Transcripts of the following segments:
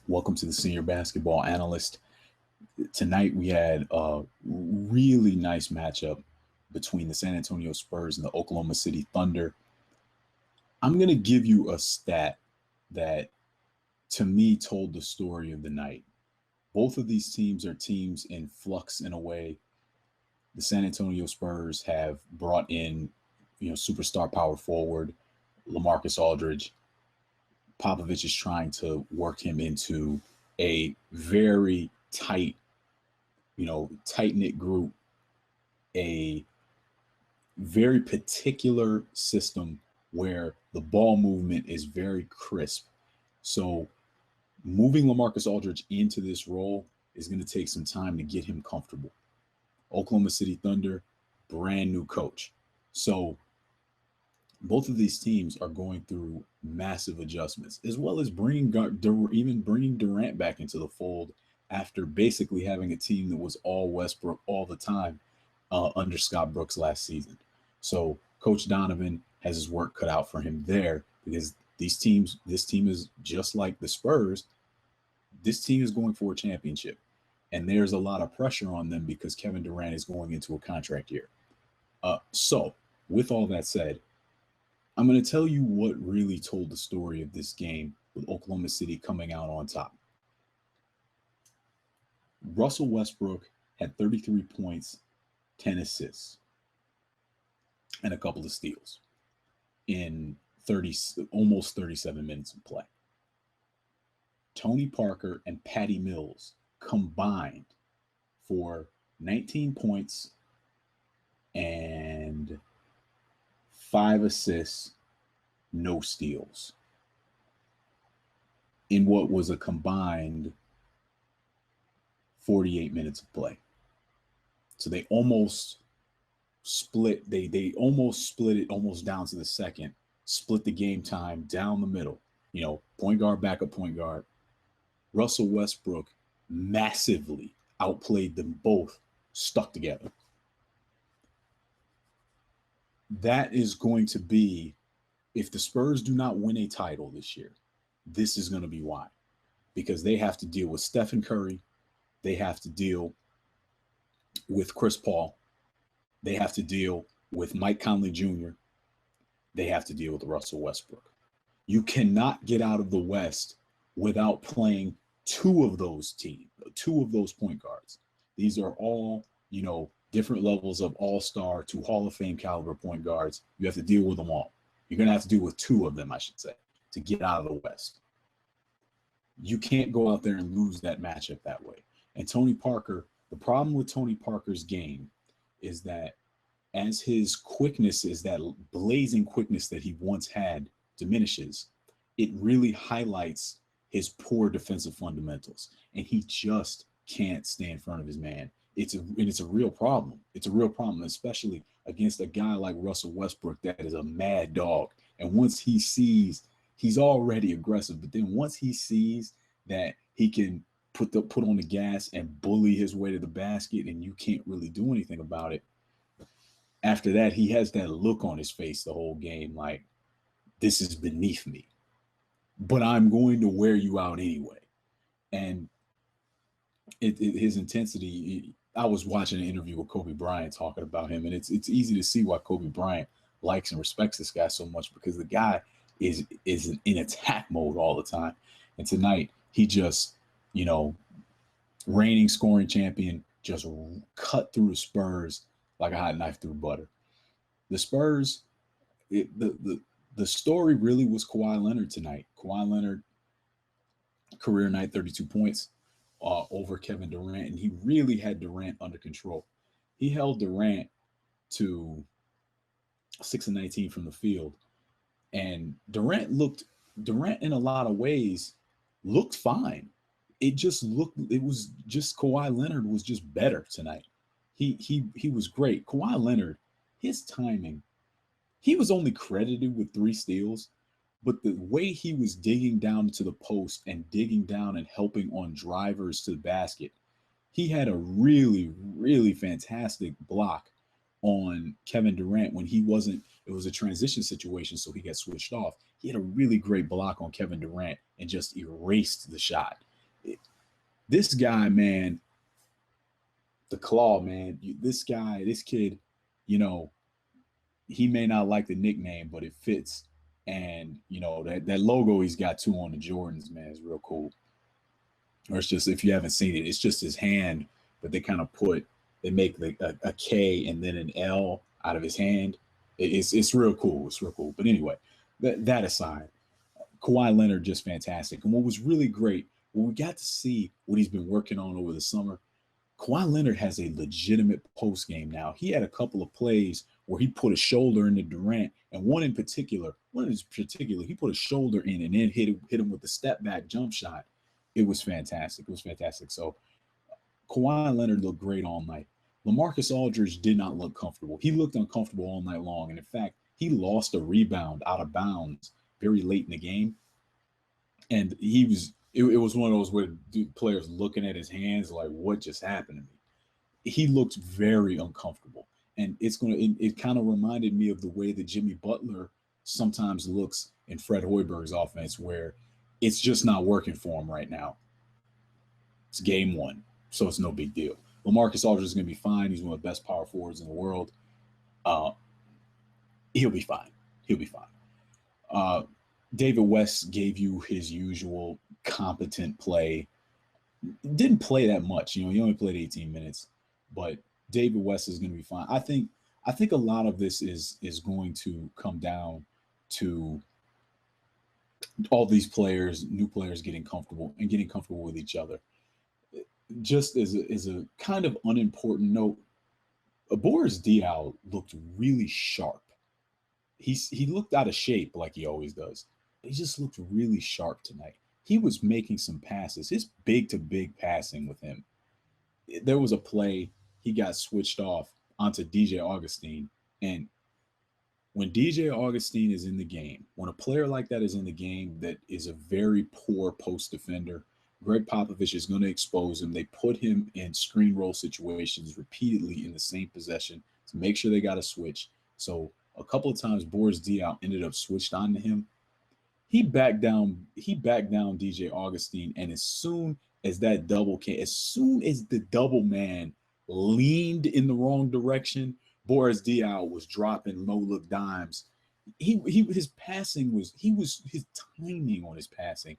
Welcome to the Senior Basketball Analyst. Tonight we had a really nice matchup between the San Antonio Spurs and the Oklahoma City Thunder. I'm going to give you a stat that to me told the story of the night. Both of these teams are teams in flux in a way. The San Antonio Spurs have brought in, superstar power forward LaMarcus Aldridge. Popovich is trying to work him into a very tight knit group, a very particular system where the ball movement is very crisp. So moving LaMarcus Aldridge into this role is going to take some time to get him comfortable. Oklahoma City Thunder, brand new coach. So both of these teams are going through massive adjustments, as well as bringing Durant back into the fold after basically having a team that was all Westbrook all the time under Scott Brooks last season. So Coach Donovan has his work cut out for him there because this team is just like the Spurs. This team is going for a championship, and there's a lot of pressure on them because Kevin Durant is going into a contract year. So with all that said, I'm going to tell you what really told the story of this game with Oklahoma City coming out on top. Russell Westbrook had 33 points, 10 assists, and a couple of steals in almost 37 minutes of play. Tony Parker and Patty Mills combined for 19 points and 5 assists, no steals, in what was a combined 48 minutes of play. So they almost split. They almost split it almost down to the second, split the game time down the middle. Point guard, backup point guard. Russell Westbrook massively outplayed them both, stuck together. That is going to be, if the Spurs do not win a title this year, this is going to be why. Because they have to deal with Stephen Curry. They have to deal with Chris Paul. They have to deal with Mike Conley Jr. They have to deal with Russell Westbrook. You cannot get out of the West without playing two of those point guards. These are all, different levels of all-star to Hall of Fame caliber point guards. You have to deal with them all. You're going to have to deal with two of them, I should say, to get out of the West. You can't go out there and lose that matchup that way. And Tony Parker, the problem with Tony Parker's game is that as his quickness is that blazing quickness that he once had diminishes, it really highlights his poor defensive fundamentals. And he just can't stay in front of his man. It's a real problem. It's a real problem, especially against a guy like Russell Westbrook that is a mad dog. And once he sees, he's already aggressive, but then once he sees that he can put on the gas and bully his way to the basket and you can't really do anything about it, after that, he has that look on his face the whole game like, this is beneath me, but I'm going to wear you out anyway. And his intensity, I was watching an interview with Kobe Bryant talking about him, and it's easy to see why Kobe Bryant likes and respects this guy so much, because the guy is in attack mode all the time. And tonight, he just, reigning scoring champion, just cut through the Spurs like a hot knife through butter. The Spurs, the story really was Kawhi Leonard tonight. Kawhi Leonard, career night, 32 points. Over Kevin Durant, and he really had Durant under control. He held Durant to 6 of 19 from the field, and Durant in a lot of ways looked fine. It was just Kawhi Leonard was just better tonight. He was great. Kawhi Leonard, his timing, he was only credited with 3 steals. But the way he was digging down to the post and digging down and helping on drivers to the basket, he had a really, really fantastic block on Kevin Durant when he wasn't, it was a transition situation, so he got switched off. He had a really great block on Kevin Durant and just erased the shot. This guy, man, the claw, man. This guy, this kid, you know, he may not like the nickname, but it fits. And that logo he's got too on the Jordans, man, is real cool. Or it's just, if you haven't seen it, it's just his hand, but they make a K and then an L out of his hand. It's real cool. It's real cool. But anyway, that aside, Kawhi Leonard just fantastic. And what was really great, when we got to see what he's been working on over the summer, Kawhi Leonard has a legitimate post game now. He had a couple of plays where he put a shoulder into Durant, and one in particular, he put a shoulder in and then hit him with the step back jump shot. It was fantastic. It was fantastic. So Kawhi Leonard looked great all night. LaMarcus Aldridge did not look comfortable. He looked uncomfortable all night long, and in fact, he lost a rebound out of bounds very late in the game, and it was one of those where players looking at his hands like, what just happened to me? He looked very uncomfortable. And it kind of reminded me of the way that Jimmy Butler sometimes looks in Fred Hoiberg's offense, where it's just not working for him right now. It's game one, so it's no big deal. LaMarcus Aldridge is going to be fine. He's one of the best power forwards in the world. He'll be fine. He'll be fine. David West gave you his usual competent play. Didn't play that much. He only played 18 minutes, but David West is going to be fine. I think a lot of this is going to come down to all these players, new players, getting comfortable with each other. Just as a kind of unimportant note, Boris Diaw looked really sharp. He looked out of shape like he always does. He just looked really sharp tonight. He was making some passes. His big to big passing with him. There was a play he got switched off onto DJ Augustine, and when DJ Augustine is in the game, when a player like that is in the game that is a very poor post defender, Greg Popovich is going to expose him. They put him in screen roll situations repeatedly in the same possession to make sure they got a switch. So a couple of times Boris Diaw ended up switched onto him. He backed down DJ Augustine, and as soon as the double man leaned in the wrong direction, Boris Diaw was dropping low look dimes. His timing on his passing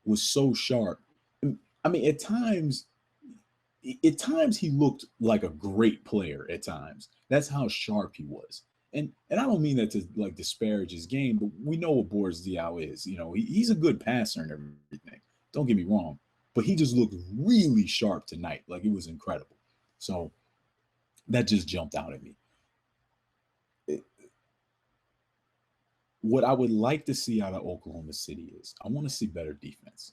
was so sharp. I mean, at times he looked like a great player. At times, that's how sharp he was. And I don't mean that to like disparage his game, but we know what Boris Diaw is. He's a good passer and everything. Don't get me wrong, but he just looked really sharp tonight. Like, it was incredible. So that just jumped out at me. What I would like to see out of Oklahoma City is I want to see better defense.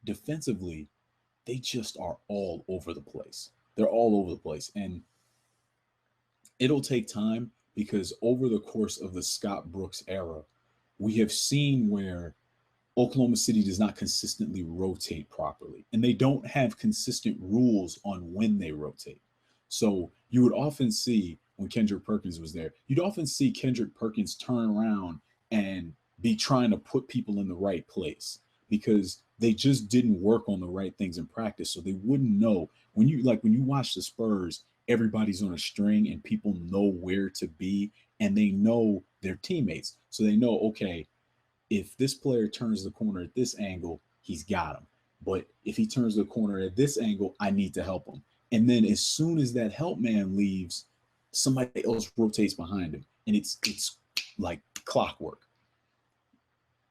Defensively, they just are all over the place. They're all over the place. And it'll take time, because over the course of the Scott Brooks era, we have seen where Oklahoma City does not consistently rotate properly, and they don't have consistent rules on when they rotate. So you would often see, when Kendrick Perkins was there, you'd often see Kendrick Perkins turn around and be trying to put people in the right place, because they just didn't work on the right things in practice. So they wouldn't know. When you watch the Spurs, everybody's on a string and people know where to be, and they know their teammates. So they know, okay, if this player turns the corner at this angle, he's got him. But if he turns the corner at this angle, I need to help him. And then as soon as that help man leaves, somebody else rotates behind him. And it's like clockwork.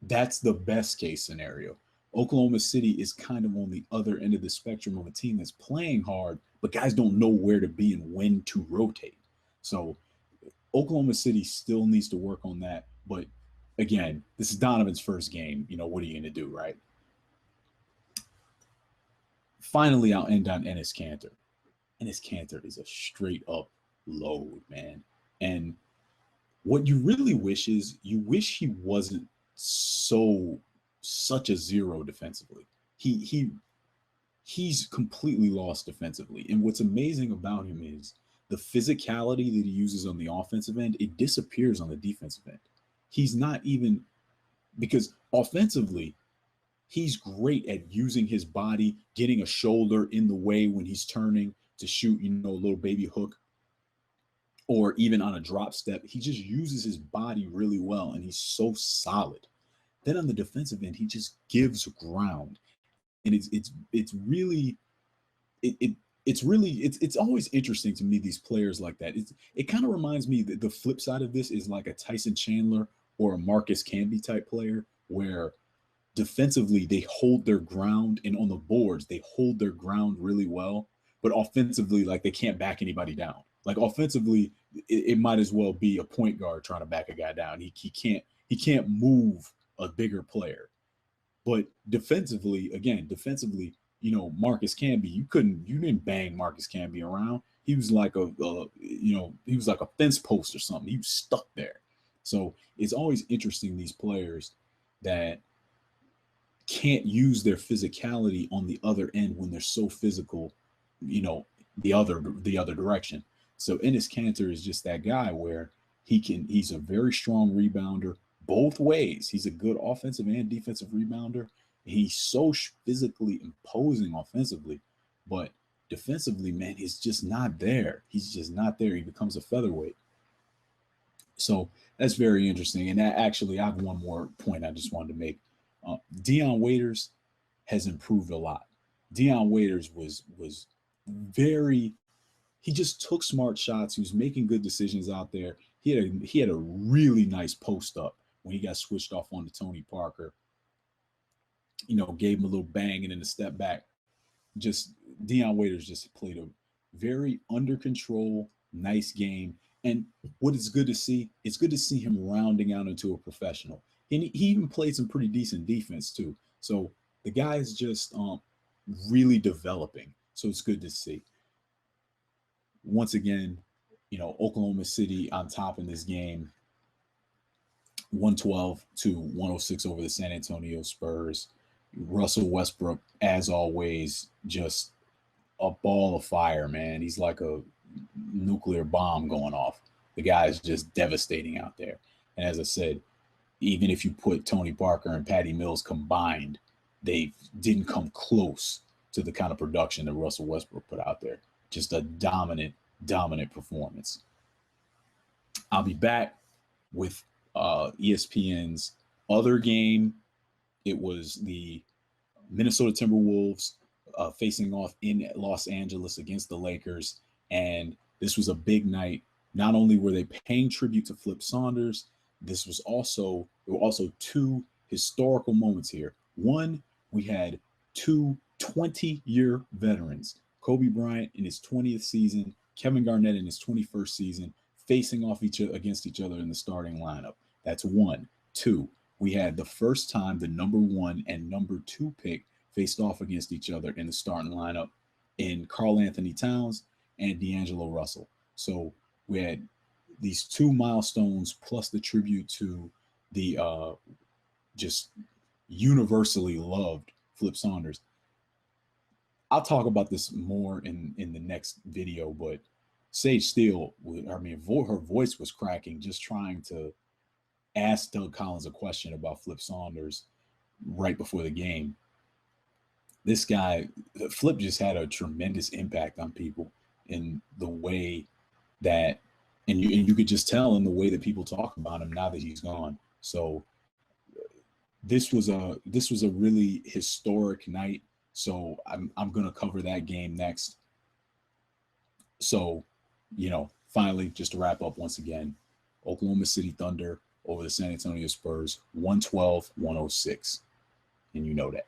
That's the best case scenario. Oklahoma City is kind of on the other end of the spectrum of a team that's playing hard, but guys don't know where to be and when to rotate. So Oklahoma City still needs to work on that. But again, this is Donovan's first game. What are you going to do, right? Finally, I'll end on Enes Kanter. Enes Kanter is a straight up load, man. And what you really wish is, you wish he wasn't such a zero defensively. He's completely lost defensively. And what's amazing about him is the physicality that he uses on the offensive end, it disappears on the defensive end. He's not even, because offensively, he's great at using his body, getting a shoulder in the way when he's turning to shoot, a little baby hook, or even on a drop step. He just uses his body really well, and he's so solid. Then on the defensive end, he just gives ground, and it's really it's always interesting to me, these players like that. It kind of reminds me that the flip side of this is like a Tyson Chandler or a Marcus Camby type player, where defensively they hold their ground, and on the boards they hold their ground really well, but offensively, like, they can't back anybody down. Like, offensively, it might as well be a point guard trying to back a guy down. He can't move a bigger player. But defensively, Marcus Camby, you didn't bang Marcus Camby around. He was like he was like a fence post or something. He was stuck there. So it's always interesting, these players that can't use their physicality on the other end when they're so physical, the other direction. So Enes Kanter is just that guy where he's a very strong rebounder both ways. He's a good offensive and defensive rebounder. He's so physically imposing offensively, but defensively, man, he's just not there. He's just not there. He becomes a featherweight. So that's very interesting. And I have one more point I just wanted to make. Dion Waiters has improved a lot. Dion Waiters was he just took smart shots. He was making good decisions out there. He had a really nice post up when he got switched off on to Tony Parker. Gave him a little bang and then a step back. Just Dion Waiters just played a very under control, nice game. And what is good to see, it's good to see him rounding out into a professional. And he even played some pretty decent defense too. So the guy is just really developing. So it's good to see. Once again, Oklahoma City on top in this game, 112-106 over the San Antonio Spurs. Russell Westbrook, as always, just a ball of fire, man. He's like a nuclear bomb going off. The guy is just devastating out there. And as I said, even if you put Tony Parker and Patty Mills combined, they didn't come close to the kind of production that Russell Westbrook put out there. Just a dominant performance. I'll be back with ESPN's other game. It was the Minnesota Timberwolves facing off in Los Angeles against the Lakers. And this was a big night. Not only were they paying tribute to Flip Saunders, there were also two historical moments here. One, we had two 20-year veterans, Kobe Bryant in his 20th season, Kevin Garnett in his 21st season, facing off against each other in the starting lineup. That's one. Two, we had the first time the number 1 and number 2 pick faced off against each other in the starting lineup in Karl Anthony Towns and D'Angelo Russell. So we had these two milestones plus the tribute to the just universally loved Flip Saunders. I'll talk about this more in the next video, but Sage Steele, her voice was cracking just trying to ask Doug Collins a question about Flip Saunders right before the game. This guy, Flip, just had a tremendous impact on people in the way that, and you could just tell in the way that people talk about him now that he's gone. So this was a really historic night. So I'm gonna cover that game next. So, finally, just to wrap up once again, Oklahoma City Thunder over the San Antonio Spurs, 112-106. And you know that.